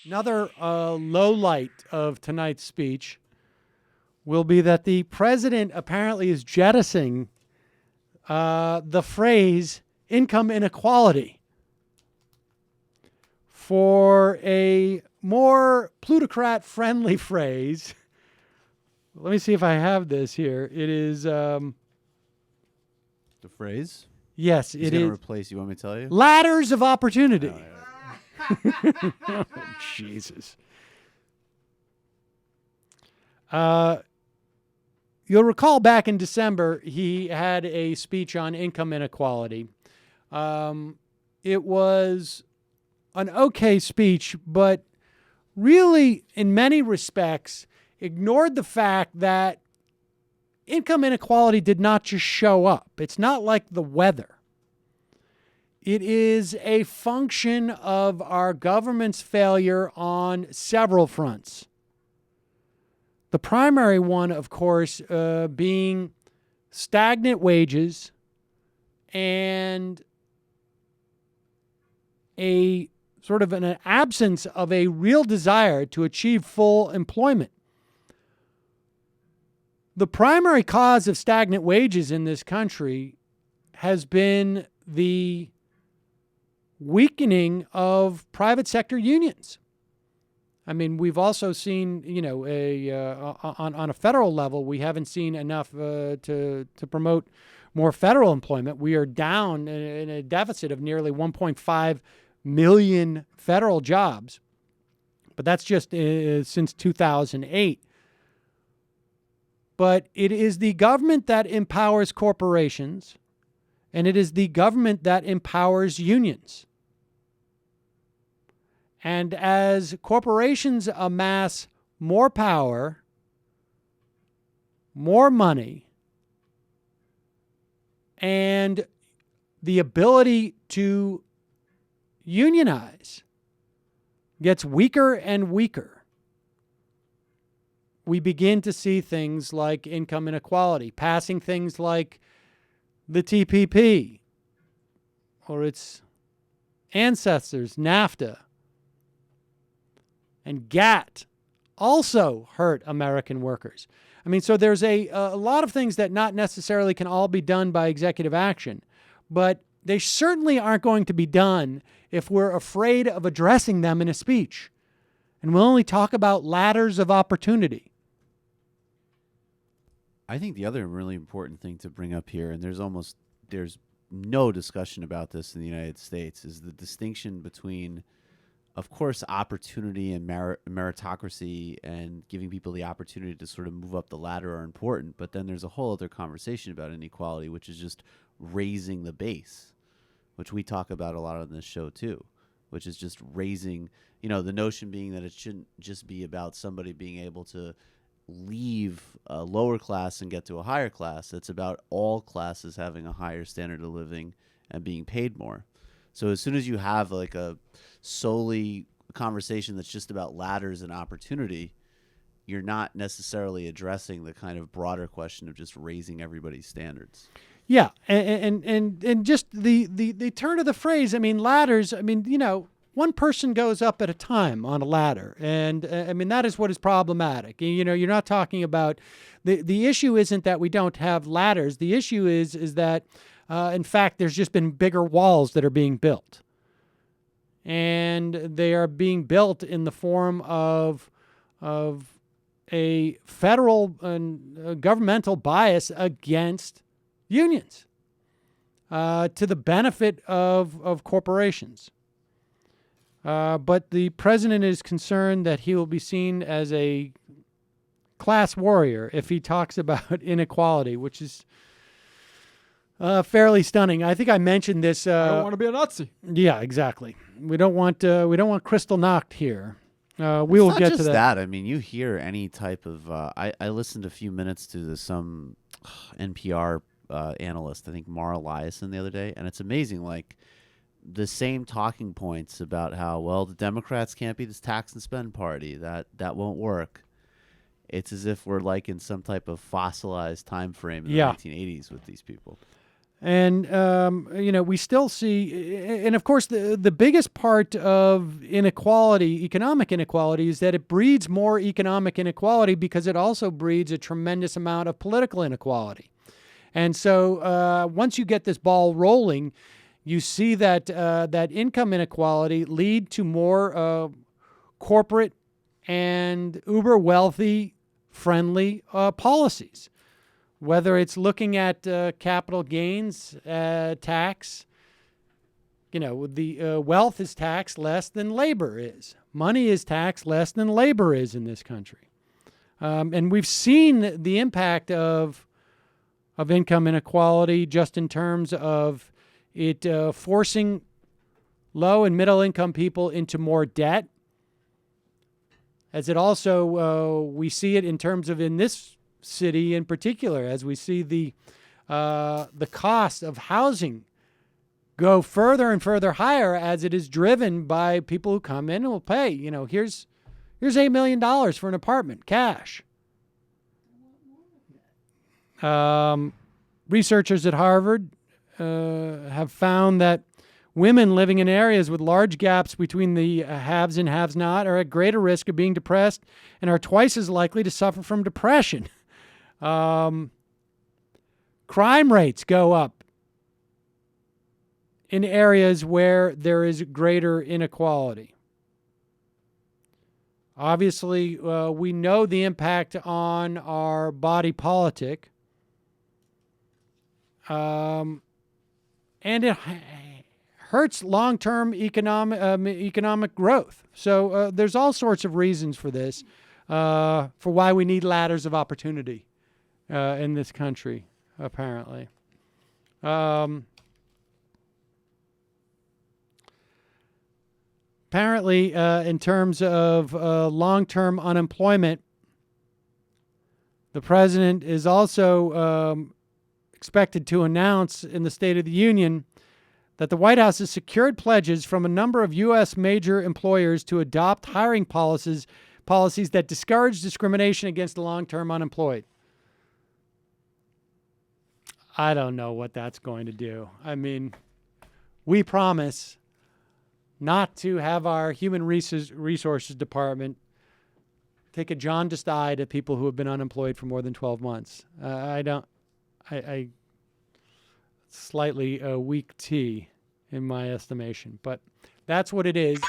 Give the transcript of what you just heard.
Another low light of tonight's speech will be that the president apparently is jettisoning the phrase income inequality for a more plutocrat-friendly phrase. Let me see if I have this here. It is... The phrase? Yes, He's it going is. to replace, you want me to tell you? Ladders of opportunity. Oh, yeah. Oh, Jesus. You'll recall back in December, he had a speech on income inequality. It was an okay speech, but really, in many respects, ignored the fact that income inequality did not just show up. It's not like the weather. It is a function of our government's failure on several fronts. The primary one, of course, being stagnant wages and a sort of an absence of a real desire to achieve full employment. The primary cause of stagnant wages in this country has been the weakening of private sector unions. I mean, we've also seen, on a federal level, we haven't seen enough to promote more federal employment. We are down in a deficit of nearly 1.5 million federal jobs, but that's just since 2008. But it is the government that empowers corporations, and it is the government that empowers unions. And as corporations amass more power, more money, and the ability to unionize gets weaker and weaker, we begin to see things like income inequality, passing things like the TPP or its ancestors, NAFTA, and GATT also hurt American workers. I mean, so there's a lot of things that not necessarily can all be done by executive action, but they certainly aren't going to be done if we're afraid of addressing them in a speech. And we'll only talk about ladders of opportunity. I think the other really important thing to bring up here, and there's no discussion about this in the United States, is the distinction between, of course, opportunity and meritocracy and giving people the opportunity to sort of move up the ladder are important. But then there's a whole other conversation about inequality, which is just raising the base, which we talk about a lot on this show too, which is just raising, the notion being that it shouldn't just be about somebody being able to leave a lower class and get to a higher class. It's about all classes having a higher standard of living and being paid more. So as soon as you have like a solely conversation that's just about ladders and opportunity, you're not necessarily addressing the kind of broader question of just raising everybody's standards. Yeah, and just the turn of the phrase. I mean, ladders. I mean, one person goes up at a time on a ladder, and I mean that is what is problematic. You're not talking about the issue isn't that we don't have ladders. The issue is that in fact there's just been bigger walls that are being built, and they are being built in the form of a federal and governmental bias against unions to the benefit of corporations. But the president is concerned that he will be seen as a class warrior if he talks about inequality, which is fairly stunning. I think I mentioned this. I don't want to be a Nazi. Yeah, exactly. We don't want Crystal Nacht here. We will It's not get just to that. I mean, you hear any type of. I listened a few minutes to some NPR analyst, I think Mara Liasson, the other day, and it's amazing. Like the same talking points about how the Democrats can't be this tax and spend party. That won't work. It's as if we're like in some type of fossilized time frame in the 1980s with these people. And, we still see, and of course, the biggest part of inequality, economic inequality, is that it breeds more economic inequality because it also breeds a tremendous amount of political inequality. And so once you get this ball rolling, you see that that income inequality lead to more corporate and uber wealthy friendly policies. Whether it's looking at capital gains tax, the wealth is taxed less than labor is. Money is taxed less than labor is in this country. And we've seen the impact of income inequality just in terms of it forcing low and middle income people into more debt. As it also, we see it in terms of in this city in particular, as we see the cost of housing go further and further higher as it is driven by people who come in and will pay. Here's $8 million for an apartment, cash. Researchers at Harvard have found that women living in areas with large gaps between the haves and haves not are at greater risk of being depressed and are twice as likely to suffer from depression. Crime rates go up in areas where there is greater inequality. Obviously, we know the impact on our body politic. And it hurts long-term economic growth. So there's all sorts of reasons for this, for why we need ladders of opportunity in this country, apparently. Apparently, in terms of long-term unemployment, the president is also expected to announce in the State of the Union that the White House has secured pledges from a number of U.S. major employers to adopt hiring policies that discourage discrimination against the long-term unemployed. I don't know what that's going to do. I mean, we promise not to have our human resources department take a jaundiced eye to people who have been unemployed for more than 12 months. Slightly weak tea in my estimation, but that's what it is.